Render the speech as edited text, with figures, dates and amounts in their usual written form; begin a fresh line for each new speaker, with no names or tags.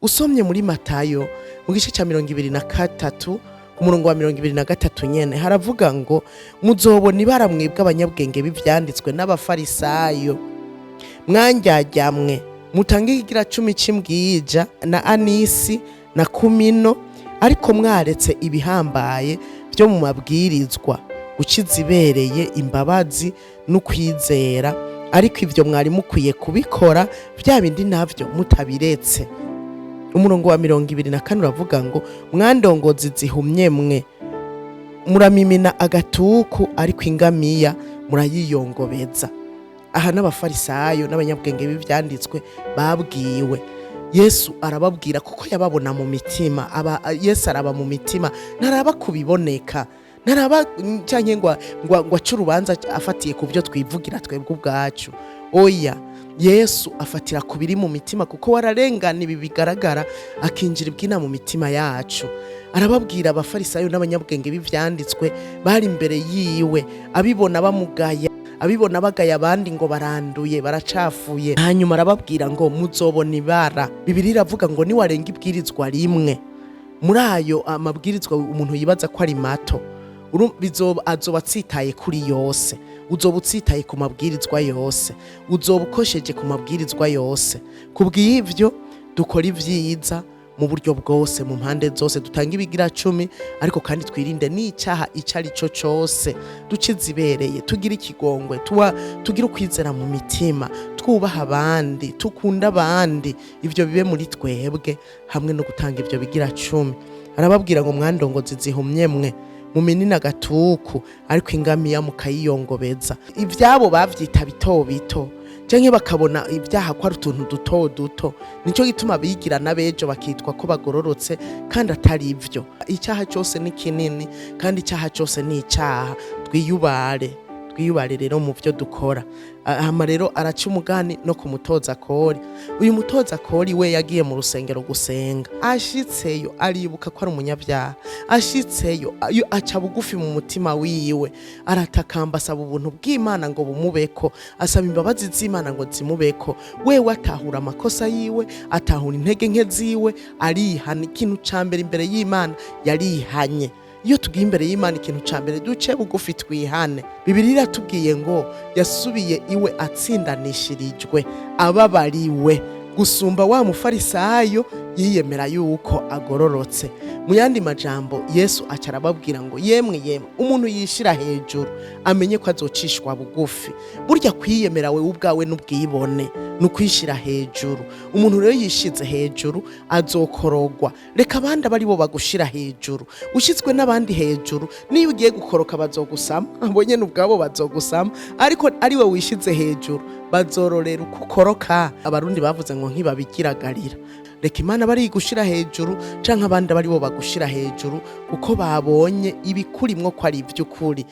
usomye muri Matayo mu gice cya 23 ku murongo wa 23 nyene haravuga ngo muzobona ibara mwebwe abanyabwenge b'ivyanditswe n'abafarisayo mwanjyajyamwe mutange ikigira 10 cy'imbwija na anisi na kumino, ariko mwaretse ibihambaye byo mu mabwirizwa gukiza ibereye, imbabazi n'ukwizera, ariko ivyo mwari mukwiye kubikora, bya bindi navyo mutabiretse. Umurongo wa 24 uravuga ngo mwandongozi zihumye mwe muramimina agatuku, ariko ingamiya murayiyongobeza. Aha n'abafarisayo n'abanyabwenge b'ivyanditswe babwiwe. Yesu arababwira kuko yababona mu mitima. Yesu araba mu mitima, ntaraba kubiboneka, ntaraba cyangwa ngo acurubanza afatiye ku byo twivugira twebwe ubwacu. Oya, Yesu afatira ku biri mu mitima, kuko wararengana ibi bigaragara akinjira ibwina mu mitima yacu. Arababwira abafarisayo n'abanyabwenge b'ivyanditswe bari imbere yiwe, abibona bamugaya, abibona bagaya abandi ngo baranduye baracafuye. Hanyuma arababwira ngo muzobona ibara. Bibiliya iravuga ngo niwarenga ibwirizwa rimwe muri ayo amabwirizwa umuntu yibaza ko ari mato, azoba atsitaye kuri yose, uzoba utsitaye ku mabwirizwa yose, uzoba ukosheje ku mabwirizwa yose. Kubw'ivyo dukora ivyiza mu buryo bwose, mu mpande zose, dutanga ibigira 10, ariko kandi twirinde n'icyaha icari cyo cyose, dukiza ibereye, tugira ikigongwe, tugira ukwizera mu mitima, twubaha abandi, tukunda abandi, ivyo bibe muri twebwe, hamwe no gutanga ivyo bigira 10. Arababwira ngo mwandongozi zihumye mwe muminina agatuku, ariko ingamiya mukayiyongobeza. Ivyabo bavyita bito bito, canke bakabona ibyaha ko ari utuntu duto duto, nico gituma bigira nabejo bakitwa ko bagororotse, kandi atari ivyo. Icyaha cyose ni kinini, kandi icyaha cyose ni icyaha. Twiyubare rero mu byo dukora. Hama rero araca umugani no ku mutoza kori. Uyu mutoza kori we yagiye mu rusengero gusenga, ashitseyo aribuka ko ari umunyabyaha, ashitseyo aca bugufi mu mutima wiwe, aratakamba asaba ubuntu bw'Imana ngo bumubeko, asaba imbabazi z'Imana ngo zimubeko. Wewe atahura amakosa yiwe, atahura intege nke ziwe, arihana. Ikintu cambere imbere y'Imana yarihanye. Iyo tugiye imbere y'Imana ikintu cambere duce bugufi twihane. Bibiliya iratubwiye ngo yasubiye iwe atsindanishirijwe, ababariwe gusumba wa mufarisayo yiyemera yuko agororotse. Mu yandi majambo Yesu acarababwira ngo yemwe umuntu yishira hejuru amenye ko azocishwa bugufi. Burya kwiyemera we ubwawe n'ubwibone nukwishira hejuru. Umuntu rero yishize hejuru azokorogwa. Reka abandi bari bo bagushira hejuru. Ushitswe n'abandi hejuru, niyo ugiye gukoroka bazogusama, abonye n'ubwabo bazogusama, ariko ari we wishize hejuru bazororera ukukoroka. Abarundi bavuze ngo nkibabikiragarira. Reka Imana bari gushira hejuru, canke abandi bari bo bagushira hejuru, kuko babonye ibikurimwo ko ari ivy'ukuri.